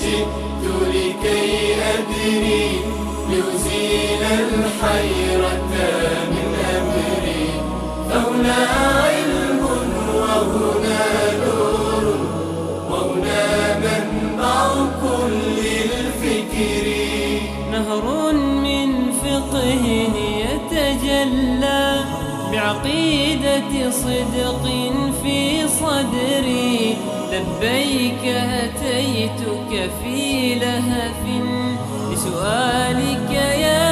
جئت لكي أدري لأزيل الحيرة من أمري. فهنا علم وهنا نور وهنا منبع كل الفكر. نهر من فقه يتجلى بعقيدة صدق في صدري. لبيك أتيتك في لهف لسؤالك يا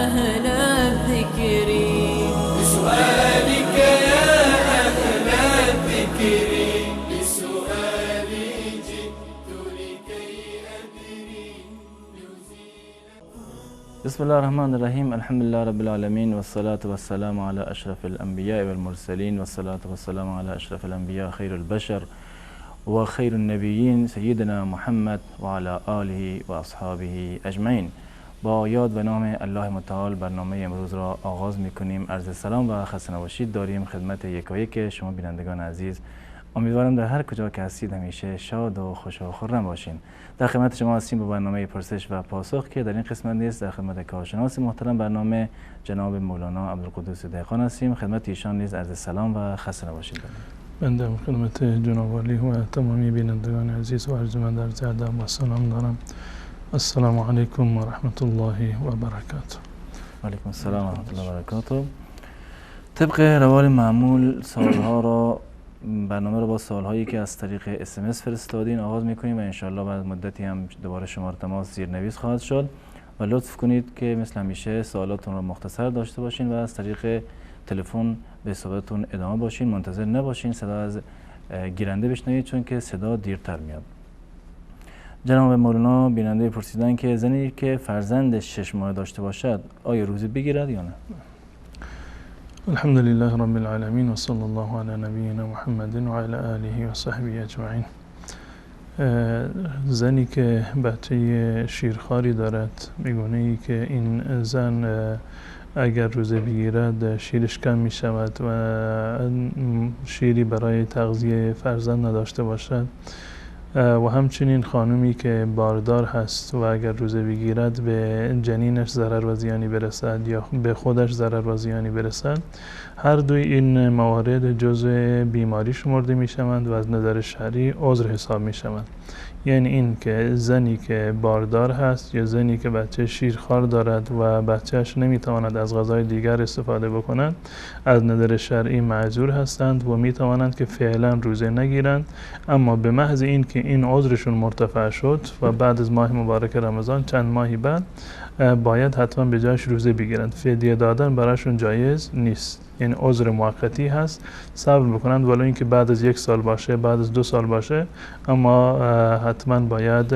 أهل الذكر. لسؤالك يا أهل الذكر. لسؤالي جئت لكي أدري بسم الله الرحمن الرحيم. الحمد لله رب العالمين والصلاة والسلام على أشرف الأنبياء والمرسلين والصلاة والسلام على أشرف الأنبياء خير البشر وخير النبیین سیدنا محمد و علی آله و اصحابه اجمعین. با یاد و نام الله متعال برنامه امروز را آغاز میکنیم. عرض سلام و خسته نباشید داریم خدمت یکایک شما بینندگان عزیز. امیدوارم در هر کجا که هستید همیشه شاد و خوش و خرم باشین. در خدمت شما هستیم با برنامه پرسش و پاسخ که در این قسمت نیست در خدمت کارشناس محترم برنامه جناب مولانا عبدالقدوس دهقان هستیم. خدمت ایشان نیز عرض سلام و خسته نباشید. بنده خدمت جناب عالی و تمامی بینندگان عزیز و ارجمند عرض ادب و سلام دارم. السلام علیکم و رحمت الله و برکاته. علیکم السلام و رحمت الله و برکاته. طبق روال معمول برنامه رو با سوالهایی که از طریق SMS فرستادین آغاز میکنیم و انشالله بعد مدتی هم دوباره شماره تماس زیرنویس خواهد شد و لطف کنید که مثل همیشه سوالاتون رو مختصر داشته باشین و از طریق تلفن به صحبتتون ادامه باشین. منتظر نباشین صدا از گیرنده بشنوید چون که صدا دیرتر میاد. جناب مولانا بیننده پرسیدن که زنی که فرزندش 6 ماه داشته باشد آیا روزه بگیرد یا نه؟ الحمد لله رب العالمین و صلی الله علی نبینا محمد و علی آله و صحبه اجمعین. زنی که بچه شیرخواری دارد میگونه ای که این زن اگر روزه بگیرد شیرش کم می شود و شیری برای تغذیه فرزند نداشته باشد و همچنین خانومی که باردار هست و اگر روزه بگیرد به جنینش ضرر و زیانی برسد یا به خودش ضرر و زیانی برسد، هر دوی این موارد جزء بیماری شمرده می شوند و از نظر شرعی عذر حساب می شوند. یعنی این که زنی که باردار هست یا زنی که بچه شیرخوار دارد و بچهش نمیتواند از غذای دیگر استفاده بکنند از نظر شرعی معذور هستند و میتوانند که فعلا روزه نگیرند، اما به محض این که این عذرشون مرتفع شد و بعد از ماه مبارک رمضان چند ماهی بعد باید حتما به جایش روزه بگیرند. فدیه دادن براشون جایز نیست، یعنی عذر موقتی هست، صبر بکنند ولو اینکه بعد از 1 سال باشه بعد از 2 سال باشه، اما حتما باید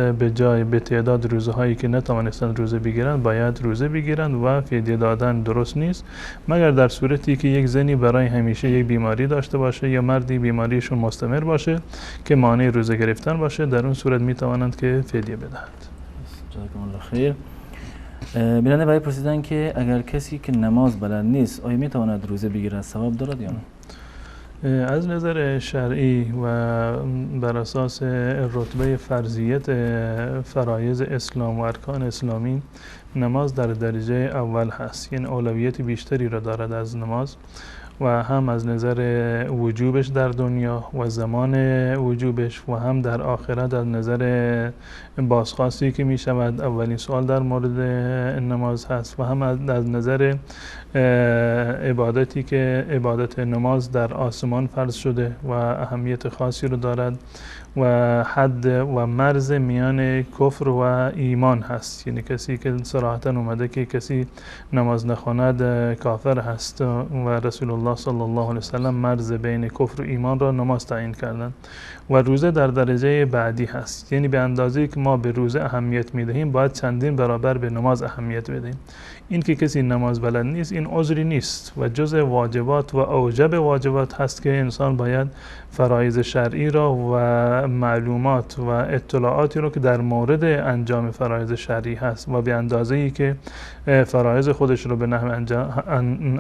به تعداد روزه هایی که نتوانستند روزه بگیرند باید روزه بگیرند و فدیه دادن درست نیست مگر در صورتی که یک زنی برای همیشه یک بیماری داشته باشه یا مردی بیماریشون مستمر باشه که مانع روزه گرفتن باشه، در اون صورت میتوانند که فدیه بدهند. جزاکم الله خیر. بیننده برای پرسیدن که اگر کسی که نماز بلد نیست آیا میتواند روزه بگیرد ثواب دارد یا نه؟ از نظر شرعی و بر اساس رتبه فرضیت فرایض اسلام و ارکان اسلامی نماز در درجه اول هست، یعنی اولویت بیشتری را دارد از نماز و هم از نظر وجوبش در دنیا و زمان وجوبش و هم در آخرت از نظر بازخواستی که می شود اولین سوال در مورد نماز هست و هم از نظر عبادتی که عبادت نماز در آسمان فرض شده و اهمیت خاصی رو دارد و حد و مرز میان کفر و ایمان هست، یعنی کسی که صراحتا اومده که کسی نماز نخواند کافر هست و رسول الله صلی الله علیه وسلم مرز بین کفر و ایمان را نماز تعیین کردند و روزه در درجه بعدی هست، یعنی به اندازه‌ای که ما به روزه اهمیت میدهیم باید چندین برابر به نماز اهمیت بدهیم. این که کسی نماز بلد نیست این عذری نیست و جز واجبات و اوجب واجبات هست که انسان باید فرایض شرعی را و معلومات و اطلاعاتی را که در مورد انجام فرایض شرعی هست و به اندازه‌ای که فرایض خودش رو به نحو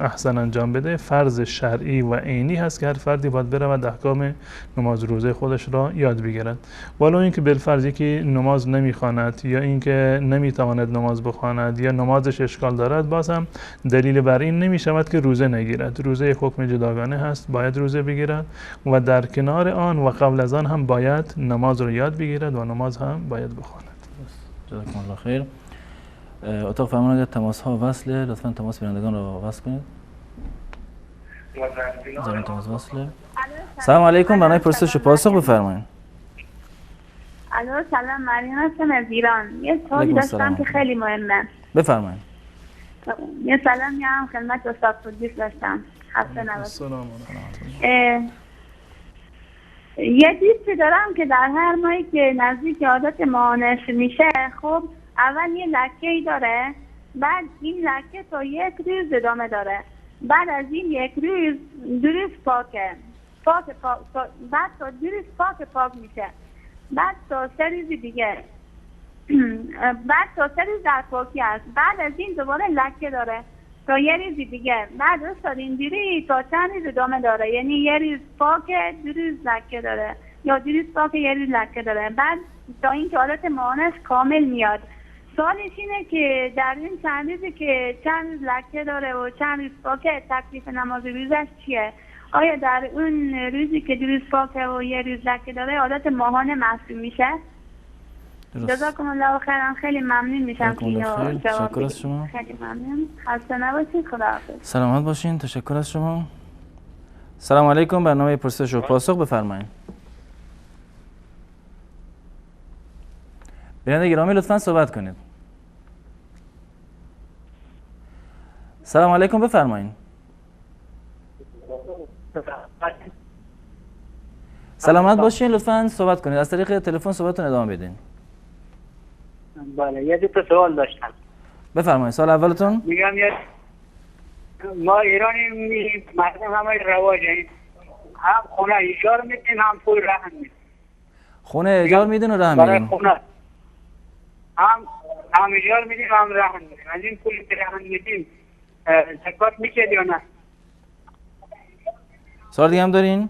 احسن انجام بده فرض شرعی و عینی هست که هر فردی باید برود احکام نماز روزه خودش را یاد بگیرد. ولو اینکه بالفرض یکی نماز نمیخواند یا اینکه نمیتواند نماز بخواند یا نمازش اشکال دارد، باز هم دلیل بر این نمی شود که روزه نگیرد. روزه یک حکم جداگانه هست، باید روزه بگیرد و در کنار آن و قبل از آن هم باید نماز رو یاد بگیرد و نماز هم باید بخواند. جزاکم الله خیر. اتاق فرمان اگر تماس ها وصله لطفا تماس بینندگان رو وصل کنید. زمین تماس وصله. سلام علیکم، برنامه پرسش و پاسخ بفرمایید. الو سلام، مریم هستم از ایران. یه سوالی داشتم که خیلی مهمه. بفرمایید. یه سلام میگم خدمت استاد قدوس داشتم. خسته نباشید. یه دیستی دارم که در هر ماهی که نزدیک عادت ماهانش میشه، خب اول یه لکه‌ای داره، بعد این لکه تا یک روز ادامه داره، بعد از این یک روز درست پاکه، بعد تا درست پاک میشه، بعد تا 3 روز دیگه بعد تا 3 روز در پاکی است، بعد از این دوباره لکه داره تا یه روز دیگه، بعد استاد اینجوری تا چند روز ادامه داره، یعنی یه روز پاکه 2 روز لکه داره یا 2 روز پاکه 1 روز لکه داره، بعد تا این که حالت ماهانش کامل میاد. سوالش اینه که در این چند روزی که چند روز لکه داره و چند روز پاکه تکلیف نماز روزش چیه؟ آیا در اون روزی که 2 روز پاکه و 1 روز لکه داره عادت ماهانه محسوب میشه؟ جزاکم الله خیرا، خیلی ممنون میشم که تشکر از شما. خیلی ممنون. خسته نباشید. خداحافظ. سلامت باشین. تشکر از شما. سلام علیکم، برنامه پرسش و پاسخ بفرمایید. بیننده گرامی لطفاً صحبت کنید. سلام علیکم، بفرمایید. سلامت باشین، لطفاً صحبت کنید. از طریق تلفن صحبتتون ادامه بدین. بله، یه دو تا سوال داشتم. بفرمایید. سوال اولتون؟ میگم ما ایرانی مردم همه رواجه، هم خونه ایجار میدیم هم پول رهن میدیم. خونه ایجار میدین و رهن برای میدین؟ خونه هم ایجار میدیم هم رهن میدیم. از این پولی که رهن میدیم زکات میشه یا نه؟ سوال دیگه هم دارین؟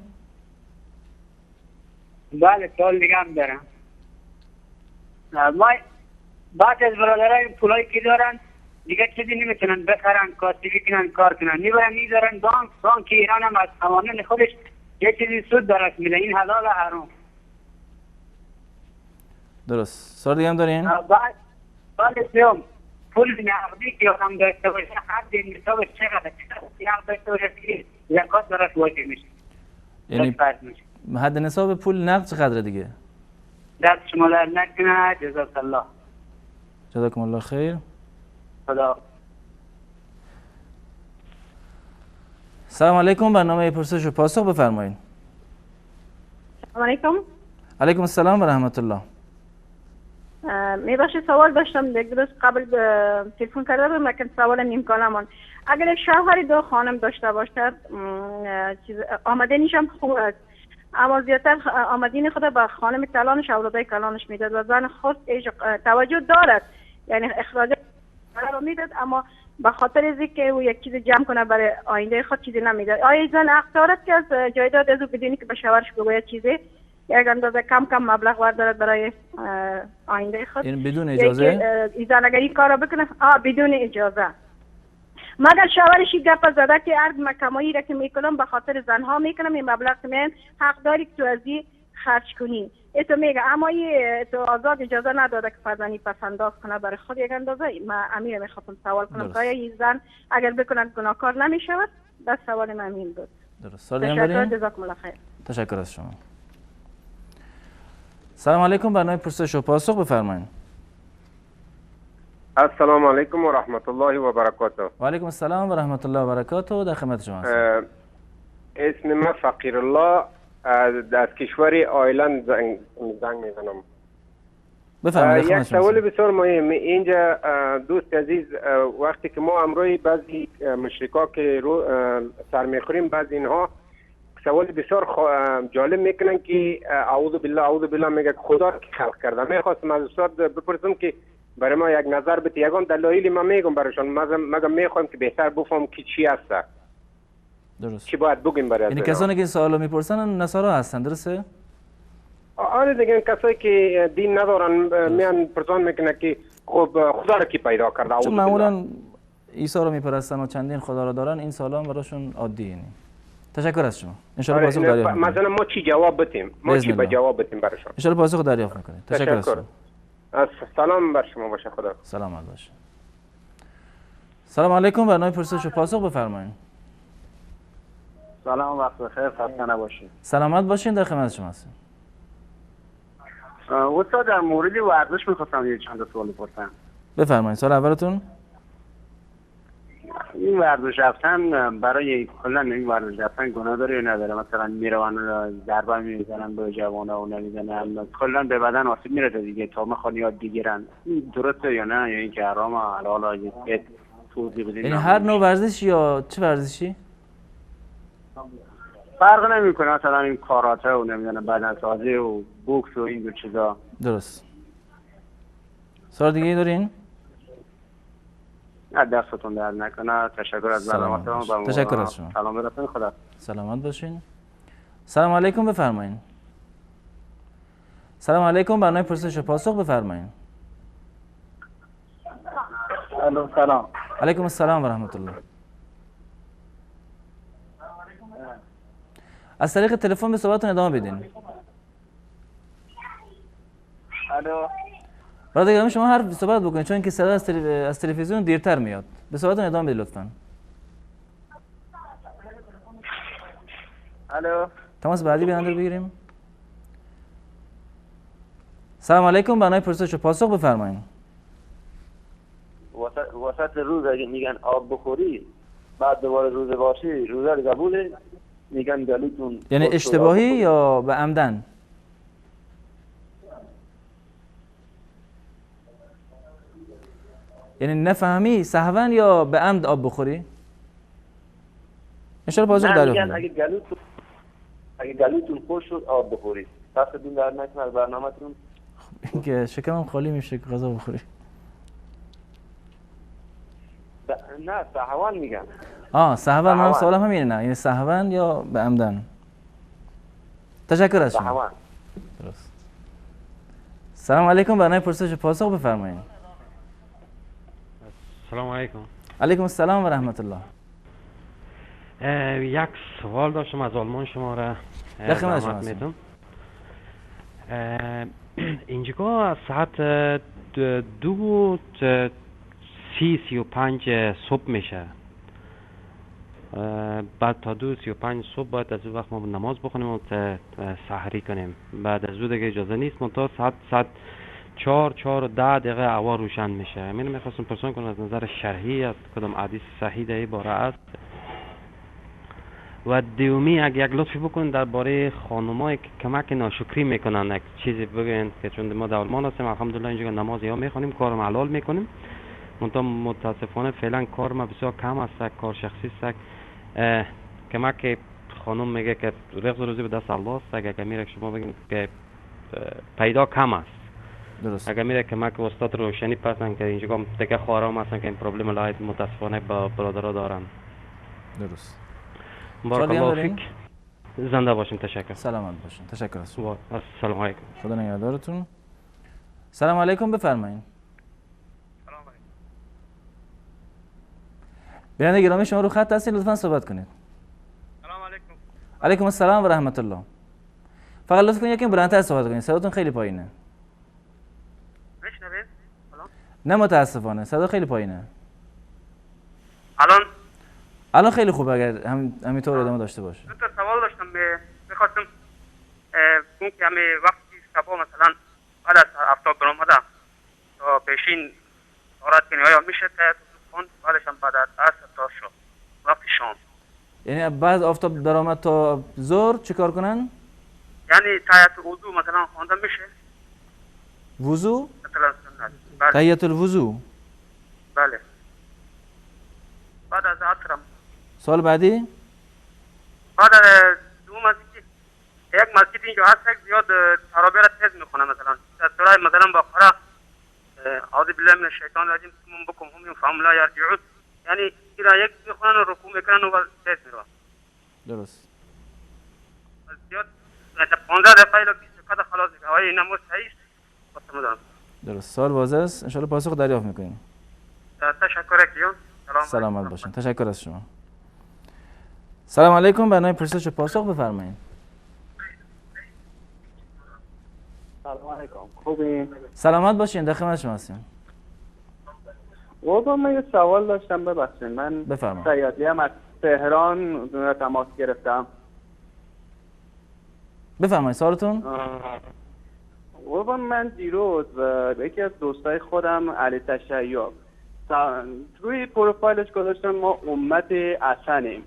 بله، سوال دیگه هم دارم. ما بعد از برادرای پولایی که دارن دیگه چیزی نمیتونن بخرن، کاسبی کنن، کار کنن، میبرن بانک ایران هم از قوانین خودش یه چیزی سود درست میده. این حلال و حرام. درست. سوال دیگه هم دارین؟ بعد سوم پول نقدی که آدم داشته باشه حد نصابش چقدره؟ نقد داشته باشه که زکات درست واجب میشه. یعنی حد نصاب پول نقد چقدره دیگه؟ دست شما در نکنه. جزاک الله. جزاکم الله خیر. خدا. سلام علیکم، برنامه پرسش و پاسخ بفرمایید. سلام علیکم. علیکم السلام و رحمت الله. میباشه سوال داشتم یک روز قبل تلفن کرده بودم لیکن سوال امکانم. اگر شوهر 2 خانم داشته باشد آمدنیش هم خوب است، اما زیادتر آمدین خود به خانم کلانش اولادای کلانش میداد و زن خود توجه دارد، یعنی اخراج رو میداد، اما به خاطر از اینکه او یک چیز جمع کنه برای آینده خود چیزی نمیداد. آیا زن حق دارد که از جایداد از او بدونی که به شوهرش بگوید چیزی یک اندازه کم مبلغ وردارد برای آینده خود؟ این بدون اجازه؟ زن اگر این کار را بکنه بدون اجازه، مگر شوهرش گپ زده که ارد کمایی را که میکنم به خاطر زنها میکنم، این مبلغ من حق داری که تو از این خرج کنی. تو میگه اما تو آزاد اجازه نداده که فرزنی پسنداز کنه برای خود یک اندازه. من امیر میخواستم سوال کنم که آیا این زن اگر بکنند گناهکار نمیشود؟ بس سوال من این بود. درست. سوال دیگه دارین؟ جزاکم الله خیر. تشکر از شما. سلام علیکم، برنامه پرسش و پاسخ بفرمایید. السلام علیکم و رحمت الله و برکاته. و علیکم السلام و رحمت الله و برکاته. در خدمت شما هستم. اسم من فقیر الله از کشور آیلند زنگ میزنم. بفرمایید. یک سوال بسیار مهم. اینجا دوست عزیز، وقتی که ما امروی بعضی مشرکا که رو سر میخوریم، بعضی اینها سوال بسیار جالب میکنن که اعوذ بالله میگه خدا که خلق کرده. میخواستم از استاد بپرسم که برای ما یک نظر بده. یگان دلایلی ما میگم برایشان، مگم میخوام که بهتر بفهم که چی هست. درست. چی باید بگیم برای یعنی کسانی که این سوالو میپرسن نصارا هستن، درسته؟ آره دیگه، کسایی که دین ندارن میان پرسان میکنه که خب خدا رو کی پیدا کرده. چون معمولا عیسی رو میپرستن و چندین خدا رو دارن، این سوالا براشون عادی. یعنی تشکر از شما. ان شاء الله پاسخ دریافت می‌کنید. مثلا ما چی جواب بدیم؟ ما چی به جواب بدیم براشون؟ ان شاء الله پاسخ دریافت می‌کنید. تشکر از شما. سلام بر شما باشه. خدا سلامت باشه. سلام علیکم. برنامه پرسش و پاسخ بفرمایید. سلام، وقت بخیر، خسته نباشید. سلامت باشین، در خدمت شما هستیم. استاد، در مورد ورزش می‌خواستم یه چند تا سوال بپرسم. بفرمایید. سوال اولتون؟ این ورزش رفتن برای کلا این ورزش رفتن گناه داره یا نداره؟ مثلا میروان ضربه میزنن به جوانا و نمیزنن، کلا به بدن آسیب میرسه دیگه، تا میخوان یاد بگیرن. درسته یا نه؟ یا اینکه حرامه؟ حالا یه توضیح بدین. یعنی هر نوع ورزش یا چه ورزشی؟ فرق نمیکنه، مثلا این کاراته و نمیدونم بدن سازی و بوکس و این دو چیزا. درست. سوال دیگه دارین؟ دستتون درد نکنه. تشکر از برنامه‌تون. تشکر از شما. سلام براتون. خدا سلامت باشین. سلام علیکم، بفرمایید. سلام علیکم. برنامه پرسش و پاسخ بفرمایید. سلام. علیکم السلام و رحمت الله. از طریق تلفن به صحبتتون ادامه بدین. الو. برادر گرامی، شما حرف صحبت بکنید چون که صدا از تلویزیون دیرتر میاد. به صحبتتون ادامه بدید لطفاً. الو. تماس بعدی بیننده رو بگیریم. سلام علیکم. برنامه پرسش و پاسخ بفرمایید. وسط روز اگه میگن آب بخوری، بعد دوباره روزه باشی، روزه رو قبوله؟ میگن گلوتون یعنی اشتباهی یا به عمدن؟ یعنی نفهمی سهوا یا به عمد آب بخوری؟ ان شاء الله پاسخ دریافت می‌کنم. اگه گلوتون خوش شد آب بخورید. دستتون درد نکنه از برنامه‌تون. اینکه شکمم خالی میشه که غذا بخوری. نه، سهوان میگن. سهوا. منم سوالم همینه. نه یعنی سهوا یا به عمدن. تشکر از شما. درست. سلام علیکم. برنامه پرسش و پاسخ بفرمایید. سلام علیکم. علیکم السلام و رحمت الله. یک سوال داشتم از آلمان شما را. در خدمت شما هستم. اینجا ساعت 2:35 صبح میشه. بعد تا 2:35 صبح باید از اون وقت ما نماز بخونیم و سحری کنیم. بعد از اون دیگه اجازه نیست. منتها ساعت 4:10 هوا روشن میشه. من میخواستم پرسان کنم از نظر شرعی از کدام حدیث صحیح در این باره است؟ و دومی اگه یک لطفی بکنید درباره خانمایی که کمک ناشکری میکنن، یک چیزی بگین که چون ما در آلمان هستیم الحمدلله اینجا نماز یا میخونیم، کارم حلال میکنیم، منتها متاسفانه فعلا کار ما بسیار کم است، کار شخصی است. کمک خانم میگه که رزق روزی به دست الله است. اگه میره شما بگین که پیدا کم است. درست. اگه میره کمک استاد روشنی پسند که اینجا دیگه خوارام هستن که این پروبلم لایت متاسفانه با برادرها دارن. درست. بارک الله فیک. زنده باشین. تشکر. سلامت باشین. تشکر از شما. السلام علیکم. خدا نگهدارتون. سلام علیکم. بفرمایید. سلام علیکم. بیننده گرامی شما رو خط هستین، لطفاً صحبت کنید. سلام علیکم. علیکم السلام و رحمت الله. فقط لطف کنید یکم بلندتر صحبت کنید، صداتون خیلی پایینه. میشنوید؟ نه متاسفانه صدا خیلی پایینه. الان خیلی خوبه اگر همینطور ادامه داشته باشه. دو تا سوال داشتم. می‌خواستم اون که همه وقتی صبح مثلا بعد از آفتاب برآمده تا پیشین طهارت کنی آیا میشه تایید کن؟ بعدش هم بعد از عصر تا شب وقتی شام. یعنی بعد آفتاب درآمد تا ظهر چیکار کنن؟ یعنی تایید وضو مثلا خوانده میشه؟ وضو؟ مثلا سنت. بله. تحیت الوضو. بله. بعد از عصرم. سال بعدی؟ بعد از دو مسجد، یک مسجد اینجا هست یک زیاد تراوی را تیز میخونه مثلا سوره مثلا بقره اعوذ بالله من الشیطان الرجیم ثم بکم هم فهم لا یرجعون، یعنی این را یک میخونن و رکوع میکنن و تیز میرون. درست. زیاد 15 دقیقه الی 20 دقیقه خلاص میشه. آیا این نماز صحیح است؟ متمدن. درست. سال واضح است. ان شاء الله پاسخ دریافت میکنیم. تشکر کیون. سلامت باشین. تشکر از شما. سلام علیکم. برنامه پرسش و پاسخ بفرمایید. سلام علیکم. خوبین؟ سلامت باشین. در خدمت شما هستیم. قربان من یه سوال داشتم ببخشید. من بفرمایید. سیادی هم از تهران تماس گرفتم. بفرمایید سوالتون. قربان من دیروز یکی از دوستای خودم علی تشیع روی پروفایلش گذاشتم ما امت حسنیم.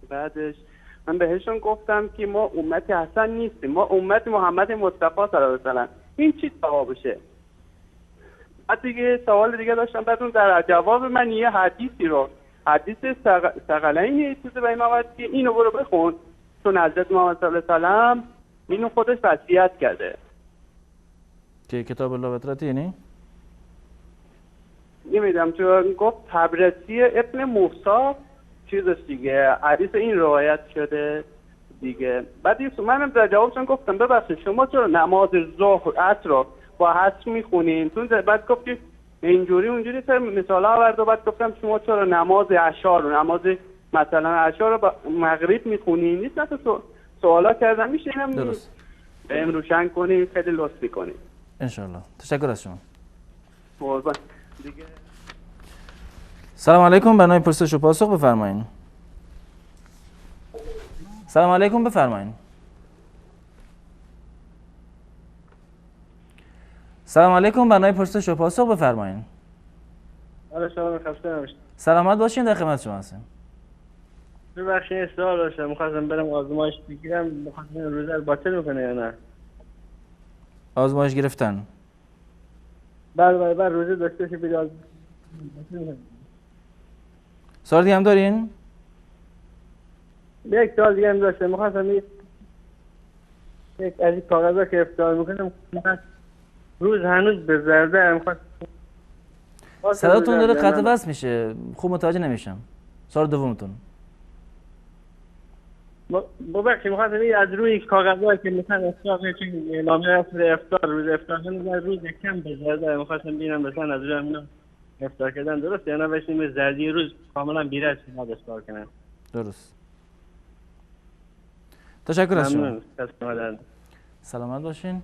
بعدش من بهشون گفتم که ما امت حسن نیستیم، ما امت محمد مصطفی صلی الله علیه و سلم. این چی جوابشه؟ بعد دیگه سوال دیگه داشتم، بعد اون در جواب من یه حدیثی رو، حدیث ثقلین چیزی به این آورد که اینو برو بخون چون حضرت محمد صلی الله علیه و سلم اینو خودش وصیت کرده. که کتاب الله و اطاعت یعنی؟ نمیدونم چون گفت تبرسی ابن موسی چیزش دیگه، حدیث این روایت شده دیگه. بعد منم در جوابشون گفتم ببخشید شما چرا نماز ظهر عصر رو با حس میخونین؟ بعد گفت که اینجوری اونجوری سر مثال آورد و بعد گفتم شما چرا نماز عشا رو، نماز مثلا عشا رو با مغرب میخونین؟ نیست مثلا سوالا کردم میشه اینم درست بهم روشن کنین، خیلی لطف کنین ان شاء الله. تشکر از شما. قربان دیگه. سلام علیکم. برنامه پرسش و پاسخ بفرمایید. سلام علیکم بفرمایید. سلام علیکم. برنامه پرسش و پاسخ بفرمایید. سلام خسته نباشید. سلامت باشین. در خدمت شما هستم. ببخشید سوال داشتم، می‌خواستم برم آزمایش بگیرم، می‌خواستم روزه رو باطل می‌کنه یا نه؟ آزمایش گرفتن. بله روزه داشته که بیاد. سوال دیگه هم دارین؟ یک سوال دیگه هم داشتم، می‌خواستم یک از این کاغذها که افتار می‌کنم روز هنوز به زرده می‌خواد. صداتون داره قطع وصل میشه، خوب متوجه نمیشم. سوال دومتون. ببخشید می‌خواستم از روی کاغذها که مثلا افتار چون نامه افطار روز افطار کنم روز کم به زرده، می‌خواستم ببینم مثلا از روی همون افطار کردن درست یا نه بشیم به زردی روز کاملا بی‌رد شما افطار کنن. درست. تشکر از شما. ممنون. سلامت باشین.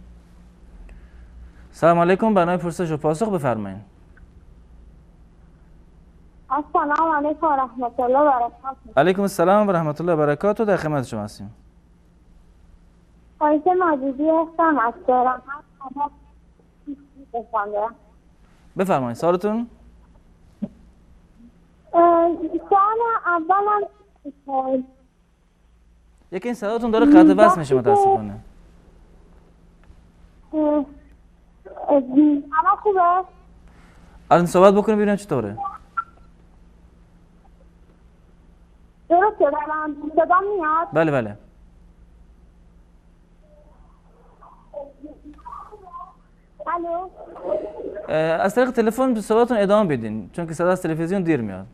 سلام علیکم. برنامه پرسش و پاسخ بفرمایید. السلام علیکم و رحمت الله و برکاته. علیکم السلام و رحمت الله و برکاته. در خدمت شما هستیم. آیسه ماجدی هستم از تهران. بفرمایید سوالتون. سوال اولم یکی این صداتون داره قطع وصل میشه متاسفانه. الان خوبه؟ الان صحبت بکنیم ببینیم چطوره. درسته الان صدا میاد؟ بله. الو. از طریق تلفن به صحبتون ادامه بدین چون که صدا از تلویزیون دیر میاد.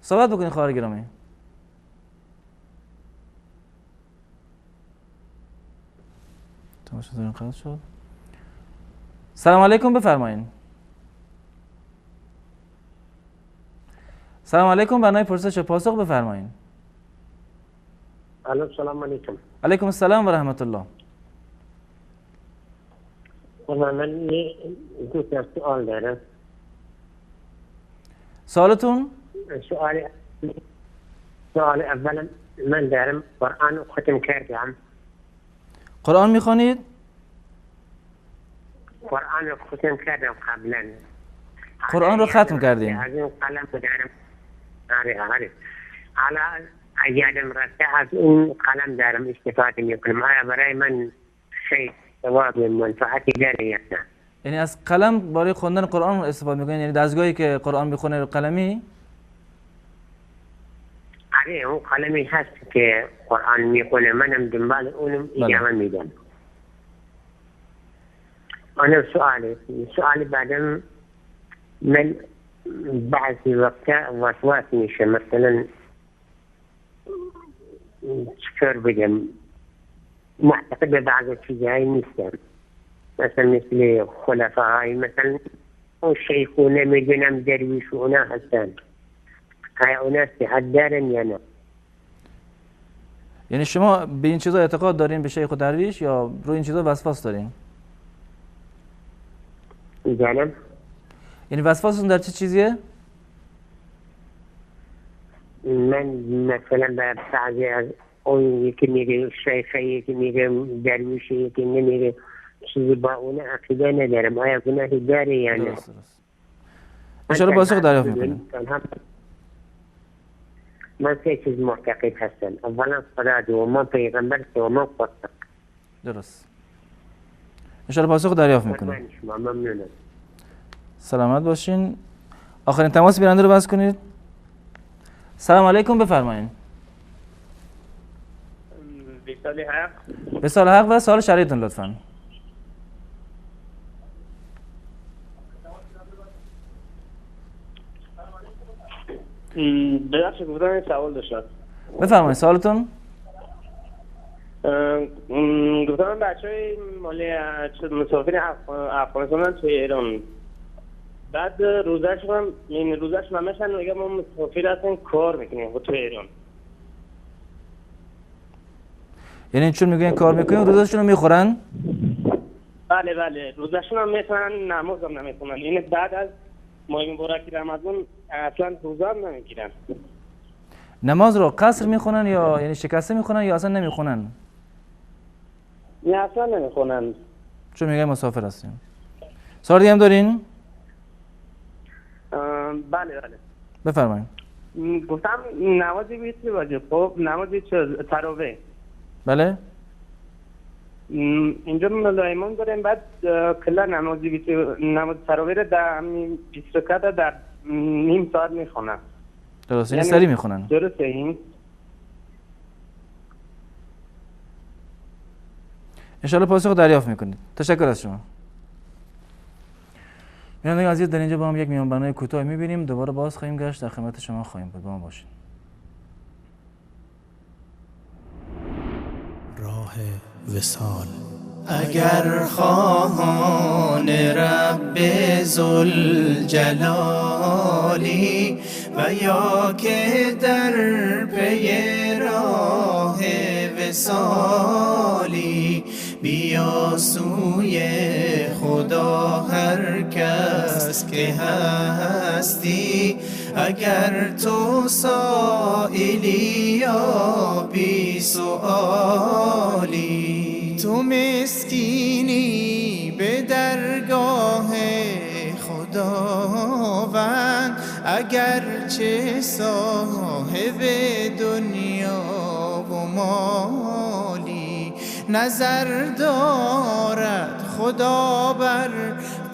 صحبت بکنین خواهر گرامی. تماشا داریم قطع شد. سلام علیکم بفرمایید. سلام علیکم. برنامه پرسش و پاسخ بفرمایید. سلام علیکم. علیکم السلام و رحمت الله. من دو تا سوال دارم. سوالتون؟ سوال اولا من دارم قرآن رو ختم کردم. قرآن میخوانید؟ قرآن رو ختم کردم قبلا. قرآن رو ختم کردین؟ از این قلم دارم. آره. یادم رفته از اون قلم دارم استفاده میکنم. آیا برای من شیء ثواب منفعتی داره یا نه؟ یعنی از قلم برای خوندن قرآن استفاده میکنین؟ یعنی دستگاهی که قرآن میخونه قلمی؟ آره اون قلمی هست که قرآن میخونه، منم دنبال اونم ادامه میدم. انا سؤالي بعدم من بعضی وقتا وسواس میشه، مثلا چکار بگم معتقد به بعض چیزهایی نیستم، مثلا مثل خلفاهای، مثلا اون شیخون نمیدونم درویش و اونا هستن، های اونا صحت دارن یا نه؟ یعنی شما به این چیزا اعتقاد دارین، به شیخ و درویش، یا روی این چیزا وسواس دارین؟ جانم؟ یعنی وسواستون در چه چیزیه؟ من مثلا به بعضی از اون یکی میگه شیخه، یکی میگه درویشه، یکی نمیگه چیزی با اون عقیده ندارم، آیا گناهی داره یا نه؟ انشاءالله پاسخ دریافت میکنیم. من سه چیز معتقد هستم، اولا خدا، دوما پیغمبر، سوما قرآن. درست. انشاءالله پاسخ دریافت میکنیم. ممنونم. سلامت باشین. آخرین تماس بیننده رو بس کنید. سلام علیکم، بفرمایید. وصال حق. وصال حق و سوال شرعیتون لطفاً. ببخشید گفتم سوال داشتم. بفرمایید سوالتون. گفتم بچهای مالی مسافر افغانستان توی ایران، بعد روزشون هم این روزشون همشن میگه ما مسافر هستیم کار میکنیم توی ایران. یعنی چون میگن کار میکنیم روزشون رو میخورن؟ بله روزشون هم میتونن، نماز هم نمیخونن، یعنی بعد از ماه مبارک رمضان اصلا روزه هم نمیگیرن. نماز رو قصر میخونن یا یعنی شکسته میخونن یا اصلا نمیخونن؟ نه اصلا نمیخونن، چون میگن مسافر هستیم. سوال دیگه هم دارین؟ بله بفرمایید. گفتم نمازی بیتی باشه، خب نمازی چه تراویح. بله اینجا ملایمان داریم، بعد کلا نمازی بیتی نماز تراویح رو در 20 رکعت در نیم ساعت میخونن. درسته، یعنی سریع میخونن. درسته این؟ انشاءالله پاسخ دریافت میکنید. تشکر از شما. بینندگان عزیز، در اینجا با هم یک میانبرنامه کوتاه میبینیم، دوباره باز خواهیم گشت، در خدمت شما خواهیم بود. با ما باشید. راه وصال. اگر خواهان رب ذوالجلالی و یا که در پی راه وصالی، بیا سوی خدا هر کس که هستی، اگر تو سائلی یا بی سؤالی، تو مسکینی به درگاه خداوند، اگر چه صاحب دنیا و مالی، نظر دارد خدا بر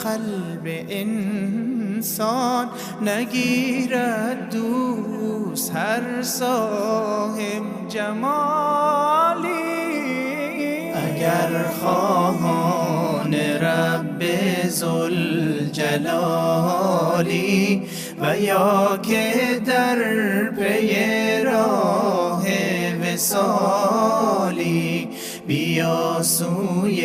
قلب انسان، نگیرد دوست هر صاحب جمالی. اگر خواهان رب ذوالجلالی و یا که در پی راه وصالی، بیا سوی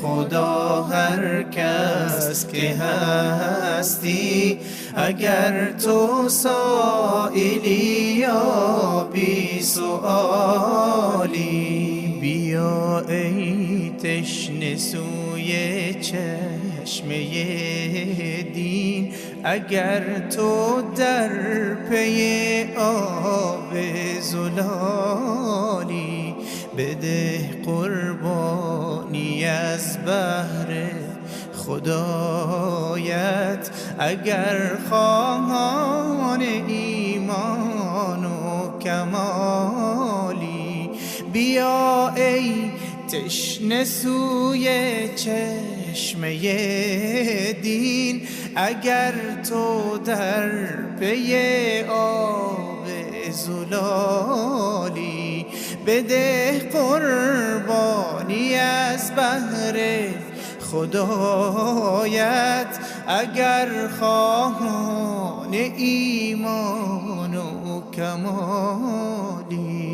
خدا هر کس که هستی، اگر تو سائلی یا بی سؤالی. بیا ای تشنه سوی چشمه دین، اگر تو در پی آب زلالی، بده قربانی از بهر خدایت، اگر خواهان ایمان و کمالی. بیا ای تشنه سوی چشمه دین، اگر تو در پی آب زلالی. بده قربانی از بهر خدایت، اگر خواهان ایمان و کمالی.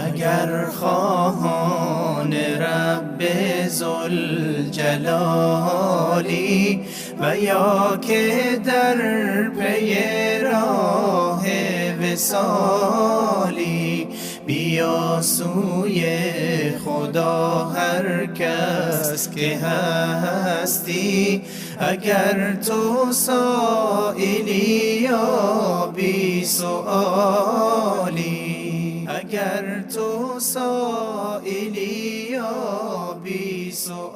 اگر خواهان رب ذوالجلالی، و یا که در پی راه وصالی. بیا سوی خدا هر کس که هستی، اگر تو سائلی یا بی سؤالی. اگر تو سائلی یا بی سؤالی.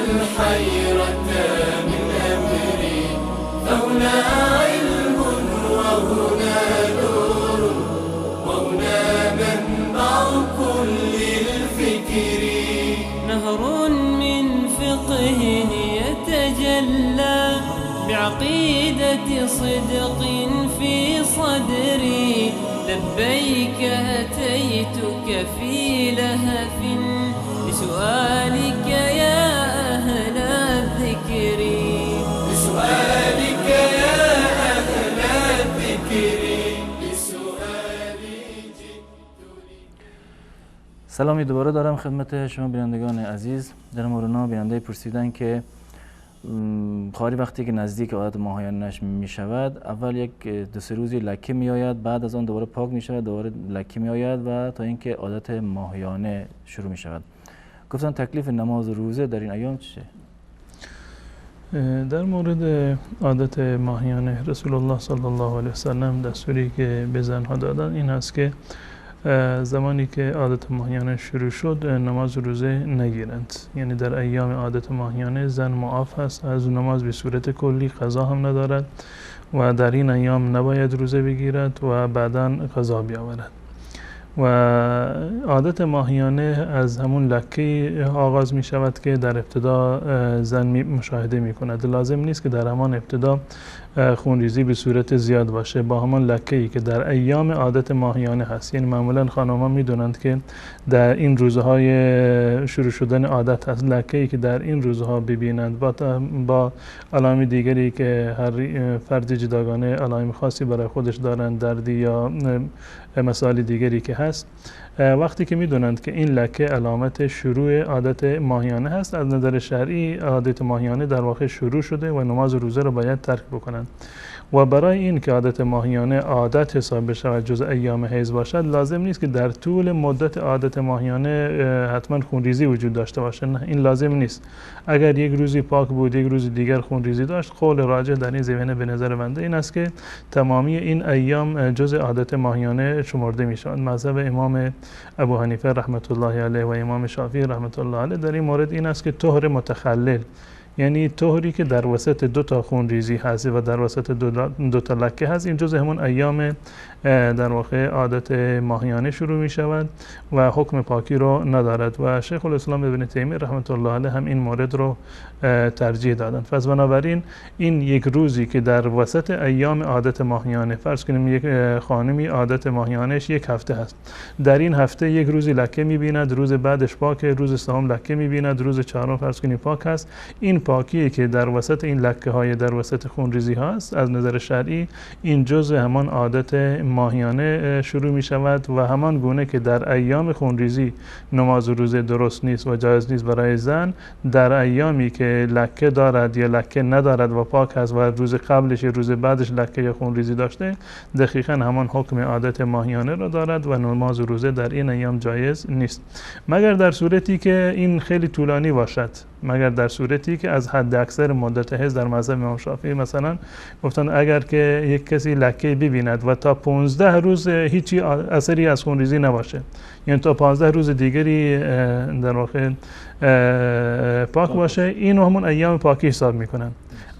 الحيرة من أمري، فهنا علم وهنا نور وهنا منبع كل الفكر. نهر من فقه يتجلى بعقيدة صدق في صدري. لبيك أتيتك في لهف بسؤالك يا أهل الذكر. بسؤالك يا أهل الذكر. سلامی دوباره دارم خدمت شما بینندگان عزیز. در مورونا بیننده پرسیدن که خاری وقتی که نزدیک عادت ماهیانش می شود، اول یک 2-3 روزی لکه می آید، بعد از آن دوباره پاک می شود، دوباره لکه می آید و تا اینکه عادت ماهیانه شروع می شود. گفتن تکلیف نماز و روزه در این ایام چیه؟ در مورد عادت ماهیانه رسول الله صلی الله علیه وسلم دستوری که به زنها دادن این است که زمانی که عادت ماهیانه شروع شد نماز و روزه نگیرند. یعنی در ایام عادت ماهیانه زن معاف است از نماز به صورت کلی، قضا هم ندارد و در این ایام نباید روزه بگیرد و بعداً قضا بیاورد. و عادت ماهیانه از همون لکه آغاز می شود که در ابتدا زن مشاهده می کند. لازم نیست که در همان ابتدا خونریزی به صورت زیاد باشه، با همان لکه‌ای که در ایام عادت ماهیانه هست. یعنی معمولا خانم‌ها می‌دونند که در این روزهای شروع شدن عادت هست، لکه‌ای که در این روزها ببینند با علائم دیگری که هر فرد جداگانه علائم خاصی برای خودش دارند، دردی یا مسائل دیگری که هست، وقتی که می‌دونند که این لکه علامت شروع عادت ماهیانه هست، از نظر شرعی عادت ماهیانه در واقع شروع شده و نماز و روزه را باید ترک بکنند. و برای این که عادت ماهیانه عادت حساب بشود، جز ایام حیض باشد، لازم نیست که در طول مدت عادت ماهیانه حتما خونریزی وجود داشته باشه. نه، این لازم نیست. اگر یک روزی پاک بود، یک روز دیگر خونریزی داشت، قول راجح در این زمینه به نظر بنده این است که تمامی این ایام جز عادت ماهیانه شمرده می شوند. مذهب امام ابو حنیفه رحمت الله علیه و امام شافعی رحمت الله علیه در این مورد این است که طهر متخلل، یعنی طهری که در وسط 2 تا خونریزی هست و در وسط 2 تا لکه هست، این جز همون ایام در واقع عادت ماهیانه شروع می شود و حکم پاکی رو ندارد و شیخ الاسلام ابن تیمیه رحمت الله علیه هم این مورد رو ترجیح دادند. پس بنابراین این یک روزی که در وسط ایام عادت ماهیانه، فرض کنیم یک خانمی عادت ماهیانش یک هفته هست، در این هفته یک روزی لکه می‌بیند، روز بعدش پاکه، روز سوم لکه می‌بیند، روز چهارم فرض کنیم پاک هست، این پاکی که در وسط این لکه های در وسط خونریزی هست از نظر شرعی این جزء همان عادت ماهیانه شروع می شود و همان گونه که در ایام خونریزی نماز و روزه درست نیست و جایز نیست برای زن، در ایامی که لکه دارد یا لکه ندارد و پاک هست و روز قبلش یا روز بعدش لکه یا خونریزی داشته، دقیقاً همان حکم عادت ماهیانه را دارد و نماز و روزه در این ایام جایز نیست، مگر در صورتی که این خیلی طولانی باشد، مگر در صورتی که از حد اکثر مدت حیض در مذهب امام شافعی مثلا گفتن اگر که یک کسی لکه ببیند و تا 15 روز هیچی اثری از خونریزی نباشه، یعنی تا 15 روز دیگری در واقع پاک باشه، اینو همون ایام پاکی حساب میکنن.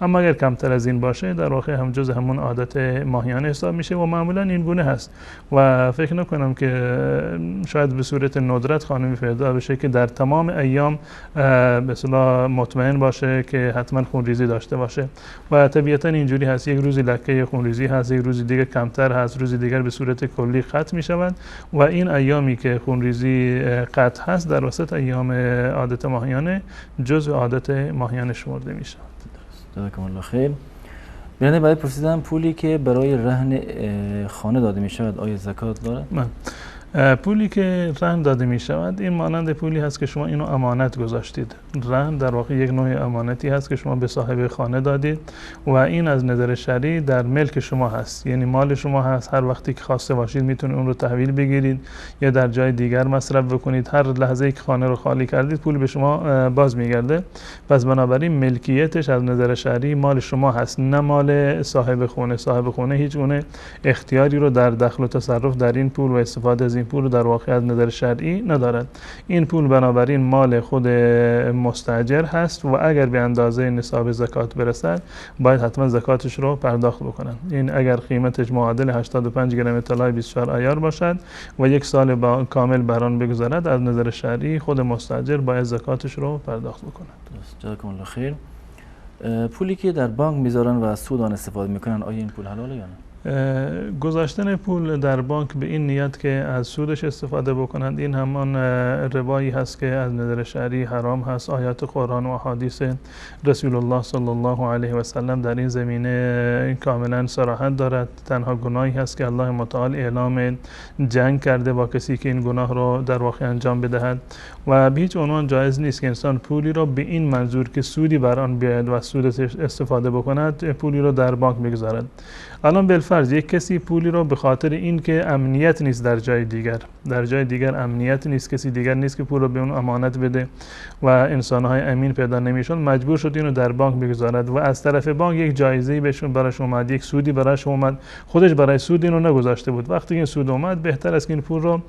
اما اگر کمتر از این باشه در واقع هم جز همون عادت ماهیانه حساب میشه و معمولا این گونه هست و فکر نکنم که شاید به صورت ندرت خانمی پیدا بشه که در تمام ایام به اصطلاح مطمئن باشه که حتما خونریزی داشته باشه و طبیعتا اینجوری هست، یک روزی لکه خونریزی هست، یک روزی دیگه کمتر هست، روزی دیگر به صورت کلی قطع میشود و این ایامی که خونریزی قطع هست در وسط ایام عادت ماهیانه جزء عادت ماهیانه شمرده میشه. جزاکم الله خیر. بیننده برای پرسیدن پولی که برای رهن خانه داده می شود آیا زکات دارد؟ پولی که رهن داده می شود این مانند پولی هست که شما اینو امانت گذاشتید. رهن در واقع یک نوع امانتی هست که شما به صاحب خانه دادید و این از نظر شرعی در ملک شما هست، یعنی مال شما هست، هر وقتی که خواسته باشید میتونید اون رو تحویل بگیرید یا در جای دیگر مصرف بکنید، هر لحظه که خانه رو خالی کردید پول به شما باز میگرده. پس بنابراین ملکیتش از نظر شرعی مال شما هست، نه مال صاحب خونه. صاحب خونه هیچ گونه اختیاری رو در دخل و تصرف در این پول و استفاده از این پول رو در واقع از نظر شرعی ندارد. این پول بنابراین مال خود مستاجر هست و اگر به اندازه نصاب زکات برسد باید حتما زکاتش رو پرداخت بکنن. این اگر قیمتش معادل 85 گرم طلای 24 عیار باشد و یک سال کامل بر آن بگذرد از نظر شرعی خود مستاجر باید زکاتش رو پرداخت بکنن. جزاکم الله خیر. پولی که در بانک میذارن و از سود آن استفاده میکنن آیا این پول حلاله یا نه؟ گذاشتن پول در بانک به این نیت که از سودش استفاده بکنند این همان ربایی هست که از نظر شرعی حرام هست. آیات قرآن و احادیث رسول الله صلی الله علیه و سلم در این زمینه کاملا صراحت دارد. تنها گناهی هست که الله متعال اعلام جنگ کرده با کسی که این گناه رو در واقع انجام بدهد و به هیچ عنوان جایز نیست که انسان پولی رو به این منظور که سودی بر آن بیاید و سودش استفاده بکند پولی رو در بانک بگذارد. الان بالفرض یک کسی پولی رو به خاطر این که امنیت نیست در جای دیگر امنیت نیست، کسی دیگر نیست که پول رو به اون امانت بده و انسان‌های امین پیدا نمیشون، مجبور شد اینو در بانک بگذارد و از طرف بانک یک جایزه‌ای بهشون براش اومد، یک سودی براش اومد، خودش برای سود اینو نگذاشته بود. وقتی این سود اومد بهتر است که این پول رو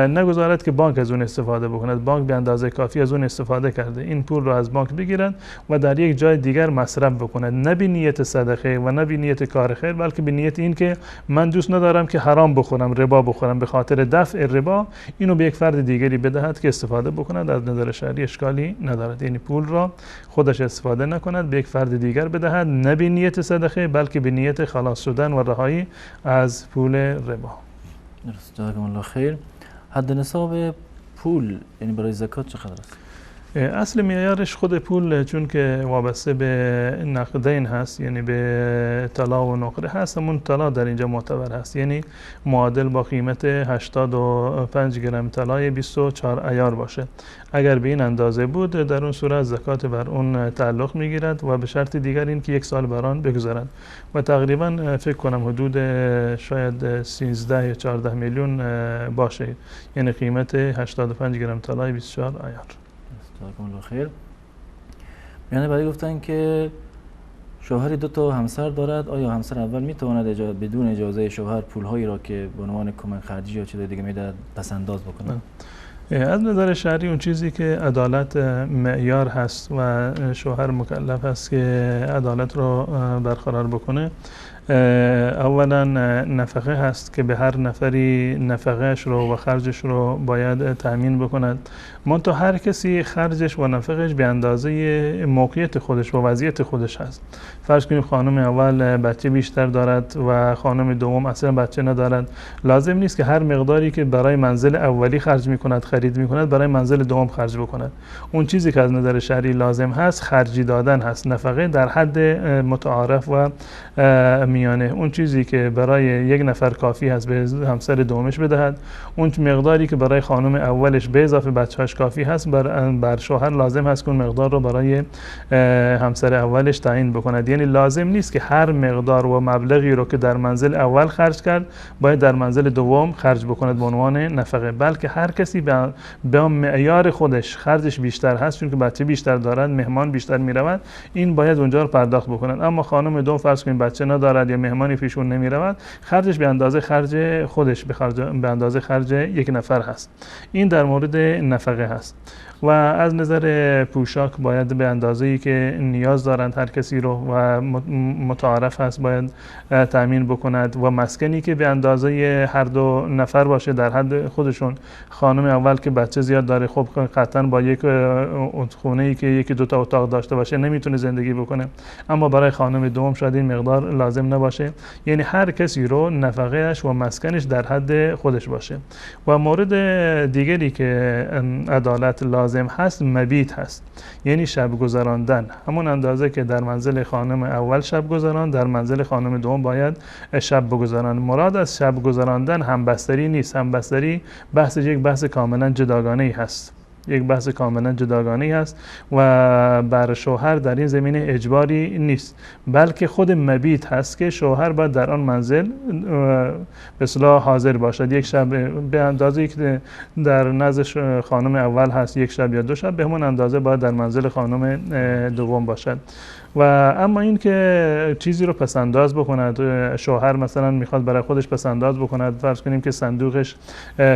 نگذارد که بانک از اون استفاده بکند. بانک به اندازه کافی از اون استفاده کرده، این پول رو از بانک بگیرد و در یک جای دیگر مصرف بکند، نه به نیت صدقه و نه به نیت کار خیر، بلکه به نیت این که من دوست ندارم که حرام بخورم، ربا بخورم، به خاطر دفع ربا اینو به یک فرد دیگری بدهد که استفاده بکند. از نظر شرعی اشکالی ندارد، یعنی پول را خودش استفاده نکند، به یک فرد دیگر بدهد، نه به نیت صدقه بلکه به نیت خلاص شدن و رهایی از پول ربا. درست. جزاکم الله خیر. حد نصاب پول یعنی برای زکات چقدر است؟ اصل معیارش خود پول چون که وابسته به نقدین هست، یعنی به طلا و نقره هست، همون طلا در اینجا معتبر هست، یعنی معادل با قیمت 85 گرم طلای 24 عیار باشه. اگر به این اندازه بود در اون صورت زکات بر اون تعلق میگیرد و به شرط دیگر این که یک سال بر آن بگذارد و تقریبا فکر کنم حدود شاید 13 یا 14 میلیون باشه، یعنی قیمت 85 گرم طلای 24 عیار. جزاکم الله خیر. یعنی برای گفتن که شوهری 2 همسر دارد، آیا همسر اول میتواند بدون اجازه شوهر پولهایی را که به عنوان کمک خرجی یا چیز دیگه میدهد پس انداز بکنه؟ از نظر شرعی اون چیزی که عدالت معیار هست و شوهر مکلف است که عدالت رو برقرار بکنه، اولا نفقه هست که به هر نفری نفقهش رو و خرجش رو باید تأمین بکند. منتها هر کسی خرجش و نفقهش به اندازه موقعیت خودش و وضعیت خودش هست. فرض کنیم خانم اول بچه بیشتر دارد و خانم دوم اصلا بچه ندارد، لازم نیست که هر مقداری که برای منزل اولی خرج میکند خرید میکند برای منزل دوم خرج بکند. اون چیزی که از نظر شرعی لازم هست خرجی دادن هست، نفقه در حد متعارف و میانه. اون چیزی که برای یک نفر کافی هست به همسر دومش بدهد، اون مقداری که برای خانم اولش به اضافه بچه‌اش کافی هست بر شوهر لازم هست که اون مقدار رو برای همسر اولش تعیین بکند. یعنی لازم نیست که هر مقدار و مبلغی رو که در منزل اول خرج کرد باید در منزل دوم خرج بکند به عنوان نفقه، بلکه هر کسی به معیار خودش خرجش بیشتر هست چون که بچه بیشتر دارد، مهمان بیشتر میرود، این باید اونجا رو پرداخت بکنند. اما خانم دوم فرض کنیم بچه ندارد یا مهمانی پیشون نمیرود، خرجش به اندازه خرج خودش به اندازه خرج یک نفر هست. این در مورد نفقه هست. و از نظر پوشاک باید به اندازه‌ای که نیاز دارند هر کسی رو و متعارف هست باید تأمین بکند و مسکنی که به اندازه هر دو نفر باشه در حد خودشون. خانم اول که بچه زیاد داره خب قطعا با یک خونه‌ای که یکی دو تا اتاق داشته باشه نمیتونه زندگی بکنه، اما برای خانم دوم شاید این مقدار لازم نباشه. یعنی هر کسی رو نفقه‌اش و مسکنش در حد خودش باشه. و مورد دیگری که عدالت لازم هست مبیت هست، یعنی شب گذراندن. همون اندازه که در منزل خانم اول شب گذران در منزل خانم دوم باید شب بگذارن. مراد از شب گذراندن همبستری نیست، همبستری یک بحث کاملا جداگانه‌ای هست، یک بحث کاملا جداگانه‌ای هست و بر شوهر در این زمینه اجباری نیست، بلکه خود مبیت هست که شوهر باید در آن منزل به اصطلاح حاضر باشد. یک شب به اندازه‌ای که در نزد خانم اول هست یک شب یا دو شب به همون اندازه باید در منزل خانم دوم باشد. و اما این که چیزی رو پسنداز بکند، شوهر مثلا میخواد برای خودش پسنداز بکند، فرض کنیم که صندوقش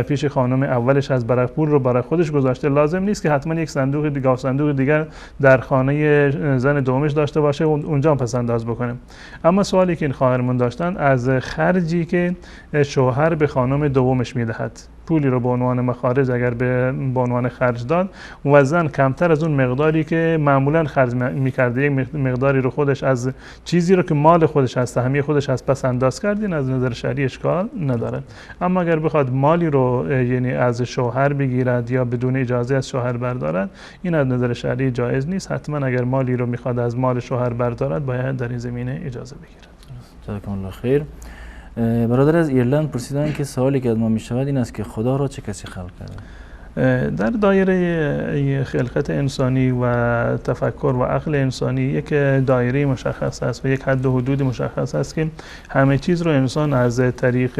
پیش خانم اولش هست، برای پول رو برای خودش گذاشته، لازم نیست که حتما یک صندوق دیگر در خانه زن دومش داشته باشه اونجا هم پسنداز بکنه. اما سوالی که این خواهرمون داشتن از خرجی که شوهر به خانم دومش میدهد، پولی رو به عنوان مخارج اگر به عنوان خرج داد و زن کمتر از اون مقداری که معمولا خرج میکرده یک مقداری رو خودش از چیزی رو که مال خودش هست، سهمیه خودش هست پس انداز کردین، از نظر شرعی اشکال نداره. اما اگر بخواد مالی رو یعنی از شوهر بگیرد یا بدون اجازه از شوهر بردارد، این از نظر شرعی جایز نیست. حتما اگر مالی رو میخواد از مال شوهر بردارد باید در این زمینه اجازه بگیرد. جزاکم الله خیر. برادر از ایرلند پرسیدن که سوالی که از ما میشود این است که خدا را چه کسی خلق کرده؟ در دایره خلقت انسانی و تفکر و عقل انسانی یک دایره مشخص است و یک حد و حدود مشخص است که همه چیز رو انسان از طریق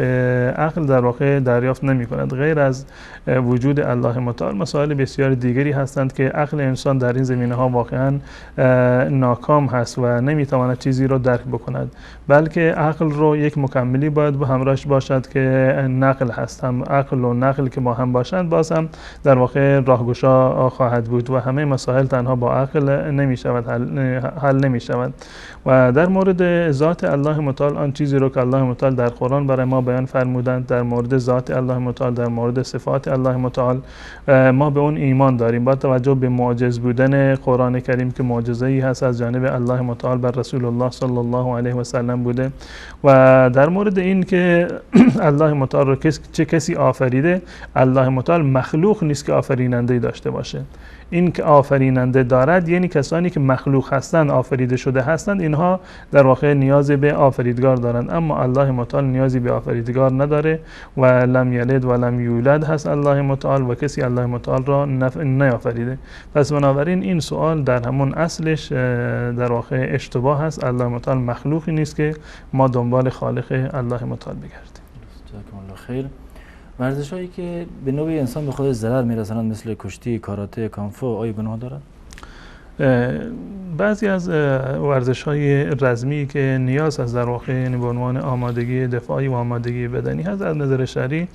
عقل در واقع دریافت نمی کند. غیر از وجود الله متعال مسائل بسیار دیگری هستند که عقل انسان در این زمینه ها واقعا ناکام هست و نمی تواند چیزی رو درک بکند، بلکه عقل رو یک مکملی باید به همراهش باشد که نقل هست. هم عقل و نقل که با هم باشند باز هم در واقع راهگشا خواهد بود و همه مسائل تنها با عقل نمی شود حل نمی شود. و در مورد ذات الله متعال آن چیزی رو که الله متعال در قرآن برای ما بیان فرمودند در مورد ذات الله متعال، در مورد صفات الله متعال، ما به اون ایمان داریم با توجه به معجز بودن قرآن کریم که معجزه‌ای هست از جانب الله متعال بر رسول الله صلی الله علیه و سلم بوده. و در مورد این که الله متعال رو چه کسی آفریده، الله متعال مخلوق نیست که آفریننده داشته باشه. این که آفریننده دارد یعنی کسانی که مخلوق هستند، آفریده شده هستند، اینها در واقع نیاز به آفریدگار دارند، اما الله متعال نیازی به آفریدگار نداره و لم یلد و لم یولد هست الله متعال و کسی الله متعال را نیافریده. پس بنابراین این سوال در همون اصلش در واقع اشتباه هست. الله متعال مخلوقی نیست که ما دنبال خالق الله متعال بگردیم. جزاکم الله خیر. ورزش هایی که به نوعی انسان به خود ضرر میرسانند مثل کشتی، کاراته، کانفو، آیا گناه دارد؟ بعضی از ورزش‌های رزمی که نیاز از در واقع یعنی به عنوان آمادگی دفاعی و آمادگی بدنی هست، از نظر شرعی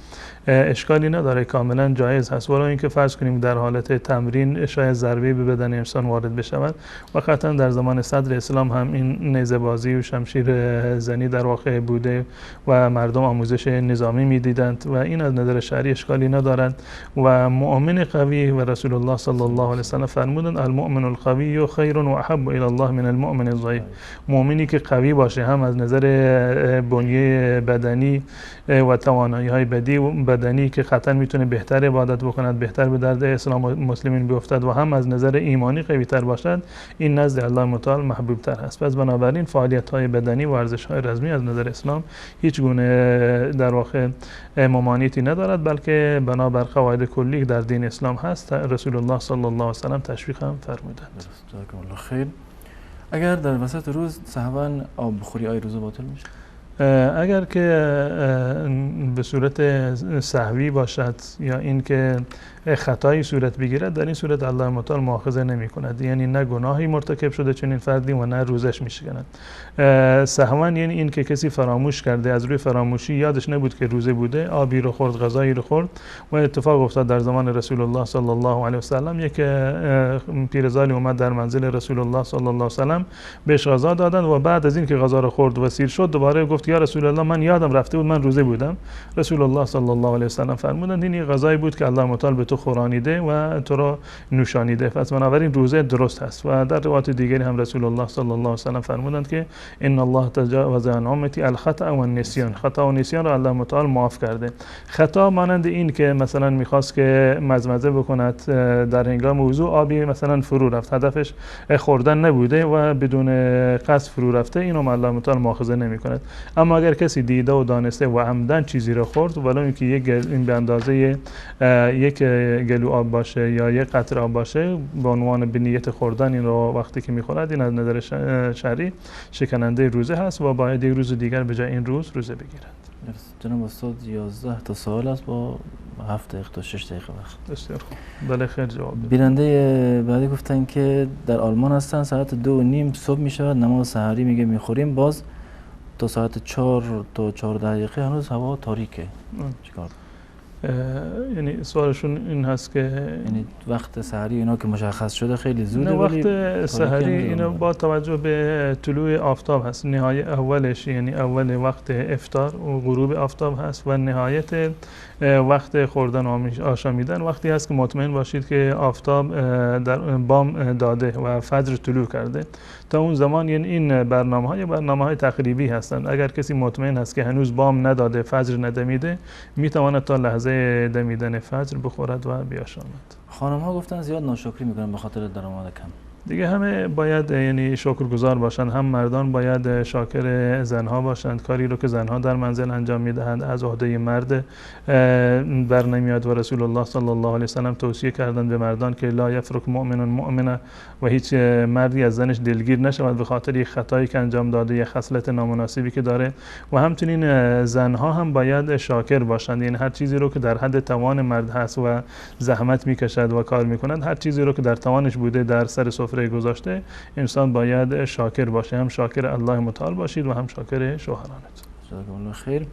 اشکالی نداره، کاملا جایز هست. ولی اینکه فرض کنیم در حالت تمرین شاید ضربه به بدن انسان وارد بشود و قطعا در زمان صدر اسلام هم این نیزه بازی و شمشیر زنی در واقع بوده و مردم آموزش نظامی می‌دیدند و این از نظر شرعی اشکالی ندارد. و مؤمن قوی و رسول الله صلی الله علیه و سلم فرمودند المؤمن القوی خیر و احب الی الله من المؤمن الضعیف. مؤمنی که قوی باشه هم از نظر بنیه بدنی و توانایی‌های بدنی که قطعا میتونه بهتر عبادت بکند، بهتر به درد اسلام و مسلمین بیفتد و هم از نظر ایمانی قوی تر باشد، این نزد الله متعال محبوب تر هست. پس بنابراین فعالیت‌های بدنی و ورزش‌های رزمی از نظر اسلام هیچ گونه در واقع ممانعتی ندارد، بلکه بنابر قواعد کلی در دین اسلام هست رسول الله صلی الله علیه و سلم تشویق هم فرمودند. جزاکم الله خیر. اگر در وسط روز سهواً آب بخوری آیا روزه باطل میشه؟ اگر که به صورت سهوی باشد یا اینکه خطایی صورت بگیرد، در این صورت الله متعال مؤاخذه نمی کند، یعنی نه گناهی مرتکب شده چنین فردی و نه روزش میشکند. سهوا یعنی این که کسی فراموش کرده، از روی فراموشی یادش نبود که روزه بوده، آبی رو خورد، غذایی رو خورد و اتفاق افتاد در زمان رسول الله صلی الله علیه و سلم یک پیرزالی اومد در منزل رسول الله صلی الله علیه و سلم، بهش غذا دادند و بعد از این که غذا رو خورد و سیر شد دوباره گفت یا رسول الله من یادم رفته بود من روزه بودم. رسول الله صلی الله علیه و سلم فرمودند این غذایی بود که الله متعال به تو خورانیده و تو را نوشانیده، پس بنابراین روزه درست هست. و در روایت دیگری هم رسول الله صلی الله علیه و سلم فرمودند که ان الله تجاوز عن امتی الخطأ و النسیان، خطا و نسیان را الله متعال معاف کرده. خطا مانند این که مثلا میخواست که مزمزه بکند در هنگام وضو، آبی مثلا فرو رفت، هدفش خوردن نبوده و بدون قصد فرو رفته، اینو الله متعال مؤاخذه نمیکند. اما اگر کسی دیده و دانسته و عمدن چیزی را خورد، ولو اینکه این به اندازه یک گلو آب باشه یا یک قطره آب باشه، به عنوان به نیت خوردن این رو وقتی که میخورد، این از نظر شرعی شکننده روزه هست و باید یک روز دیگر به جای این روز روزه بگیرند. جناب استاد 11 تا سوال است با 7 دقیقه تا 6 دقیقه وقت. بسیار خوب. بله خیر جواب بدید. بیننده بعدی گفتن که در آلمان هستن، ساعت 2:30 صبح میشود نماز سحری میگه میخوریم، باز تا ساعت 4 تا 14 دقیقه هنوز هوا تاریکه، چیکار؟ یعنی سوالشون این هست که یعنی وقت سحری اینا که مشخص شده خیلی زوده، وقت سحری اینا با توجه به طلوع آفتاب هست، نهایت اولش یعنی اول وقت افطار و غروب آفتاب هست و نهایت وقت خوردن و آشامیدن وقتی هست که مطمئن باشید که آفتاب در بام داده و فجر طلوع کرده. تا اون زمان یعنی این برنامه‌های تقریبی هستند. اگر کسی مطمئن است که هنوز بام نداده، فجر ندمیده، میتواند تا لحظه دمیدن فجر بخورد و بیاشامد. خانم‌ها گفتن زیاد ناشکری میکنن به خاطر درآمد کم. دیگه همه باید یعنی شکرگزار باشند، هم مردان باید شاکر زنها باشند. کاری رو که زنها در منزل انجام میدهند از عهده مرد بر نمیاد و رسول الله صلی الله علیه و سلم توصیه کردند به مردان که لا یفرک مؤمن مؤمنه و هیچ مردی از زنش دلگیر نشود به خاطر یک خطایی که انجام داده یا خصلت نامناسبی که داره. و همچنین زنها هم باید شاکر باشند، یعنی هر چیزی رو که در حد توان مرد هست و زحمت میکشد و کار میکند، هر چیزی رو که در توانش بوده در سر سفره گذاشته، انسان باید شاکر باشه، هم شاکر الله متعال باشید و هم شاکر شوهرانت. جزاکم الله خیر.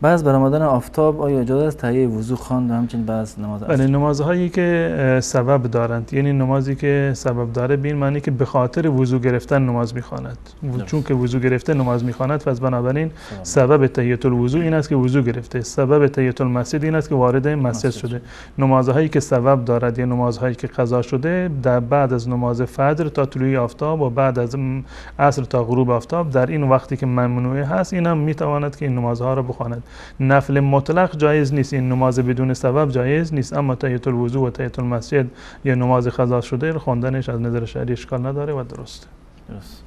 بعض برآمدن آفتاب آیا اجازه است تهیه وضو خواند و همچنین بعض نماز عصر؟ بله، نمازهایی که سبب دارند، یعنی نمازی که سبب داره به این معنی که به خاطر وضو گرفتن نماز میخواند، چون که وضو گرفته نماز میخواند، پس بنابراین سبب تحیه الوضو این است که وضو گرفته، سبب تحیه المسجد این است که وارد مسجد شده. نمازهایی که سبب دارد یا نمازهایی که قضا شده در بعد از نماز فجر تا طلوع آفتاب و بعد از عصر تا غروب آفتاب، در این وقتی که ممنوعه هست، این هم میتواند که این نمازها را بخواند. نفل مطلق جایز نیست، این نماز بدون سبب جایز نیست، اما تحیه الوضو و تحیه المسجد یا نماز قضا شده رو خواندنش از نظر شرعی اشکال نداره و درسته. درست.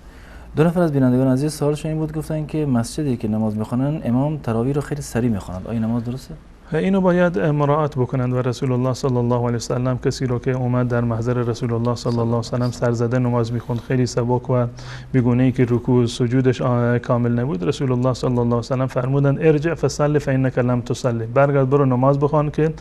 دو نفر از بینندگان عزیز سوالشون این بود، گفتن که مسجدی که نماز میخوانن امام تراویح رو خیلی سریع میخواند، آیا نماز درسته؟ اینو باید مراعات بکنند و رسول الله صلی الله علیه وسلم کسی رو که اومد در محضر رسول الله صلی الله علیه وسلم سرزده نماز میخوند، خیلی سبک و بیگونه ای که رکوع و سجودش کامل نبود، رسول الله صلی الله علیه وسلم فرمودند ارجع فصلی فانک لم تصلی، برگرد برو نماز بخوان که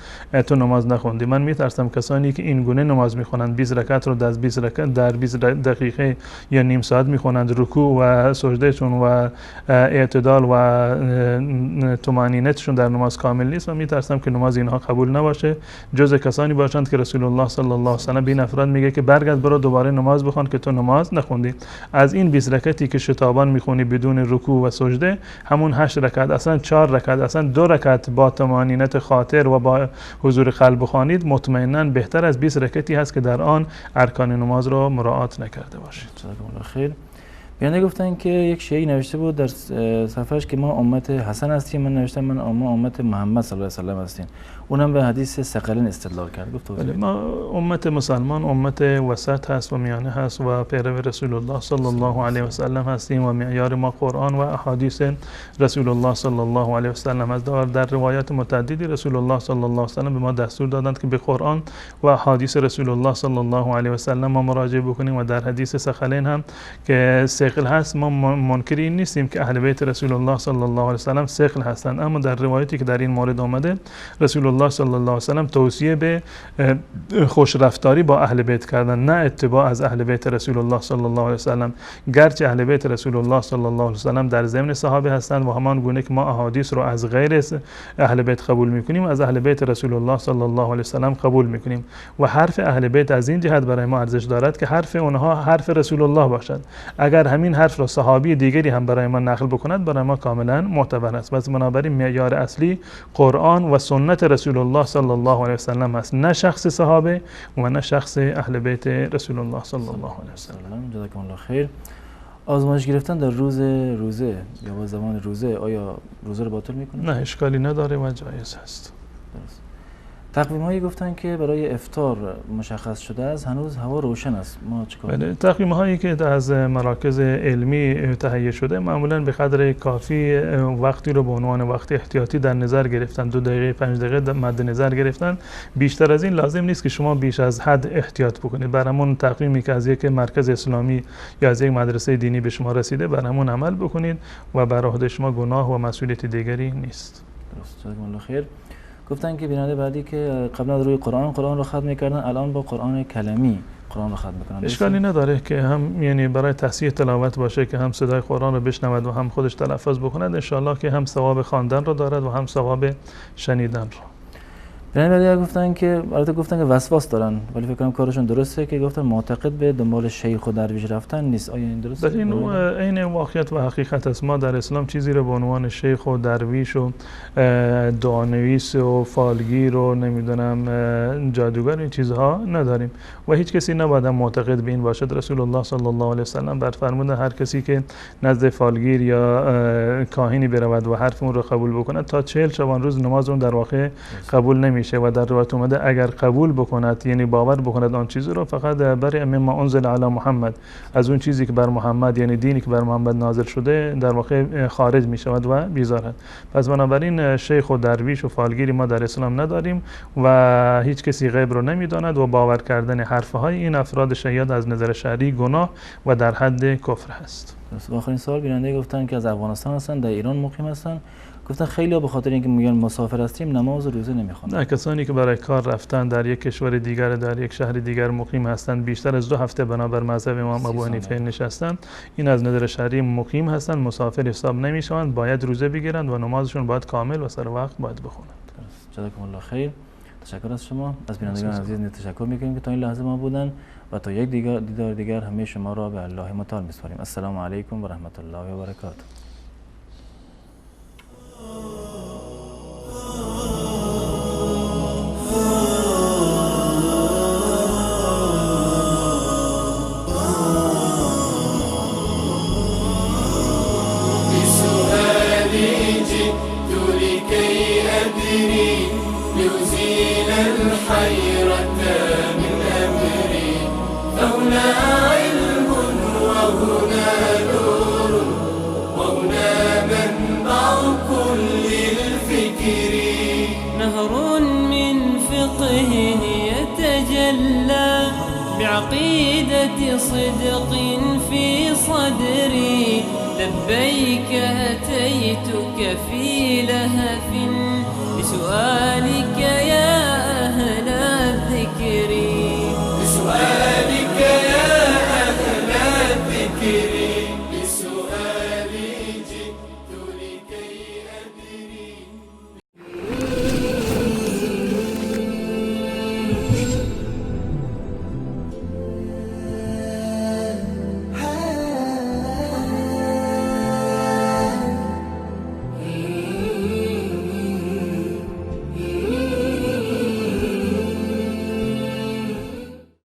تو نماز نخوندی. من میترسم کسانی که این گونه نماز میخونند 20 رکعت رو در 20 دقیقه یا نیم ساعت میخونند، رکوع و سجدهشون و اعتدال و طمأنینتشون در نماز کامل نیست، میترسم که نماز اینها قبول نباشه. جز کسانی باشند که رسول الله صلی الله علیه وسلم به این افراد میگه که برگرد برو دوباره نماز بخوان که تو نماز نخوندی. از این 20 رکعتی که شتابان میخونی بدون رکوع و سجده، همون 8 رکعت اصلا 4 رکعت اصلا 2 رکعت با طمأنینت خاطر و با حضور قلب بخوانید، مطمئنا بهتر از 20 رکعتی هست که در آن ارکان نماز را مراعات نکرده باشید. جزاکم الله خیر. بیانده گفتن که یک شیعی نوشته بود در صفحش که ما امت حسن هستیم، من نوشتم ما امت محمد صلی الله علیه و سلم هستیم. اونم به حدیث ثقلین استدلال کرد. گفت ما امت مسلمان امت وسط هست و میانه هست و پیرو رسول الله صلی الله علیه و سلم هستیم و معیار ما قرآن و احادیث رسول الله صلی الله علیه و سلم است. در روایات متعددی رسول الله صلی الله علیه و سلم به ما دستور دادند که به قرآن و احادیث رسول الله صلی الله علیه و سلم ما مراجعه بکنیم و در حدیث ثقلین هم که ثقل هست ما منکر این نیستیم که اهل بیت رسول الله صلی الله علیه و سلم ثقل هستند، اما در روایتی که در این مورد آمده رسول الله صلی الله علیه و سلم توصیه به خوش رفتاری با اهل بیت کردن، نه اتباع از اهل بیت رسول الله صلی الله علیه و سلم، گرچه اهل بیت رسول الله صلی الله علیه و سلم در ضمن صحابه هستند و همان گونه که ما احادیث رو از غیر اهل بیت قبول میکنیم، از اهل بیت رسول الله صلی الله علیه و سلم قبول میکنیم و حرف اهل بیت از این جهت برای ما ارزش دارد که حرف اونها حرف رسول الله باشد. اگر همین حرف را صحابی دیگری هم برای ما نقل بکند برای ما کاملا معتبر است. پس بنابراین معیار اصلی قرآن و سنت رسول الله صلی الله علیه و سلم است، نه شخص صحابه و نه شخص اهل بیت رسول الله صلی الله علیه و سلم. جزاکم الله خیر. آزمایش گرفتن در روزه یا با زمان روزه آیا روزه رو باطل میکنه؟ نه، اشکالی نداره و جایز است. درست. تقویم هایی گفتن که برای افطار مشخص شده است، هنوز هوا روشن است، ما چیکار کنیم؟ تقویم هایی که از مراکز علمی تهیه شده معمولا به قدر کافی وقتی رو به عنوان وقت احتیاطی در نظر گرفتن، 2 دقیقه 5 دقیقه مد نظر گرفتن. بیشتر از این لازم نیست که شما بیش از حد احتیاط بکنید. بر همون تقویمی که از یک مرکز اسلامی یا از یک مدرسه دینی به شما رسیده بر همون عمل بکنید و بر عهده شما گناه و مسئولیت دیگری نیست. درست. جزاکم الله خیر. گفتن که بیننده بعدی که قبلا روی قرآن رو ختم می‌کردن، الان با قرآن کلمی قرآن رو ختم می‌کنن. اشکالی نداره که هم یعنی برای تصحیح تلاوت باشه که هم صدای قرآن رو بشنود و هم خودش تلفظ بکند، ان شاءالله که هم ثواب خواندن رو دارد و هم ثواب شنیدن رو. بیننده گفتن که البته گفتن که وسواس دارن ولی فکر کنم کارشون درسته که گفتن معتقد به دنبال شیخ و درویش رفتن نیست. آیا این درسته؟ در این واقعیت و حقیقت است. ما در اسلام چیزی رو به عنوان شیخ و درویش و دعانویس و فالگیر و نمیدونم جادوگر این چیزها نداریم و هیچ کسی نباید معتقد به این باشد. رسول الله صلی الله علیه و سلم بر فرمودن هر کسی که نزد فالگیر یا کاهنی برود و حرف اون رو قبول بکند تا 40 شبان روز نماز اون در واقع قبول نمیشه و در روایت اومده اگر قبول بکند یعنی باور بکند آن چیزی رو فقط برای مما انزل علی محمد، از اون چیزی که بر محمد یعنی دینی که بر محمد نازل شده در واقع خارج می شود و بیزارد. پس بنابراین شیخ و درویش و فالگیری ما در اسلام نداریم و هیچ کسی غیب رو نمیداند و باور کردن حرفهای این افراد شیاد از نظر شرعی گناه و در حد کفر هست. آخرین سوال بیننده گفتن که از افغانستان هستن، در ایران مقیم هستن، گفتن خیلی به خاطر اینکه میگن مسافر هستیم نماز و روزه نمیخوان. نه، کسانی که برای کار رفتن در یک کشور دیگر در یک شهر دیگر مقیم هستند بیشتر از 2 هفته بنابر مذهب امام ابو حنیفه نشستند، این از نظر شرعی مقیم هستند، مسافر حساب نمیشوند، باید روزه بگیرند و نمازشون باید کامل و سر وقت باید بخونند. جزاکم الله خیر. تشکر از شما. از بینندگان عزیز تشکر میکنیم که تا این لحظه ما بودن و تا یک دیدار دیگر همه شما را به الله متعال میسپاریم. السلام علیکم و رحمت الله و برکاته. الحيرة من أمري فهنا علم وهنا نور وهنا منبع كل الفكر نهر من فقه يتجلى بعقيدة صدق في صدري. لبيك أتيتك في لهف لسؤالي